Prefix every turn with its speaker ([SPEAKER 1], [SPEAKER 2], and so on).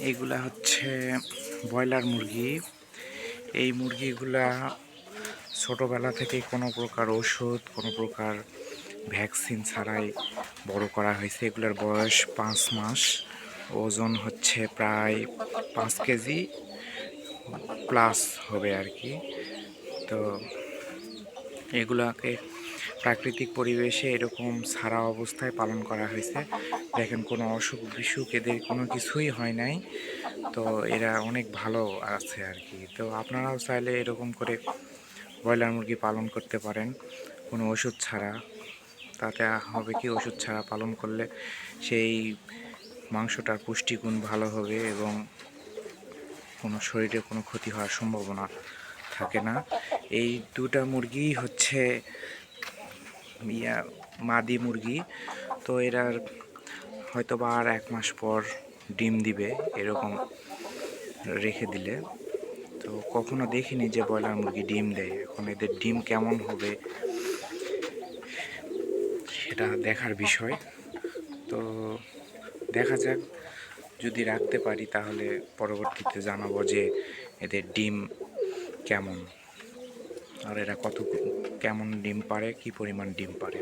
[SPEAKER 1] এইগুলা হচ্ছে ব্রয়লার মুরগি। এই মুরগিগুলা ছোটোবেলা থেকেই কোনো প্রকার ওষুধ, কোনো প্রকার ভ্যাকসিন ছাড়াই বড় করা হয়েছে। এগুলোর বয়স 5 মাস, ওজন হচ্ছে প্রায় 5 কেজি প্লাস হবে আর কি। তো এগুলাকে প্রাকৃতিক পরিবেশে এরকম ছাড়া অবস্থায় পালন করা হয়েছে। দেখেন কোনো অসুখ বিসুখ এদের কোনো কিছুই হয় নাই। তো এরা অনেক ভালো আছে আর কি। তো আপনারাও চাইলে এরকম করে ব্রয়লার মুরগি পালন করতে পারেন কোনো ওষুধ ছাড়া। তাতে হবে কি, ওষুধ ছাড়া পালন করলে সেই মাংসটার পুষ্টিগুণ ভালো হবে এবং কোনো শরীরে কোনো ক্ষতি হওয়ার সম্ভাবনা থাকে না। এই দুটা মুরগি হচ্ছে মাদি মুরগি। তো এরার হয়তো বা আর 1 মাস পর ডিম দিবে এরকম রেখে দিলে। তো কখনো দেখিনি যে ব্রয়লার মুরগি ডিম দেয়। এখন এদের ডিম কেমন হবে সেটা দেখার বিষয়। তো দেখা যাক, যদি রাখতে পারি তাহলে পরবর্তীতে জানাবো যে এদের ডিম কেমন, আর এরা কেমন ডিম পারে, কী পরিমাণ ডিম পারে।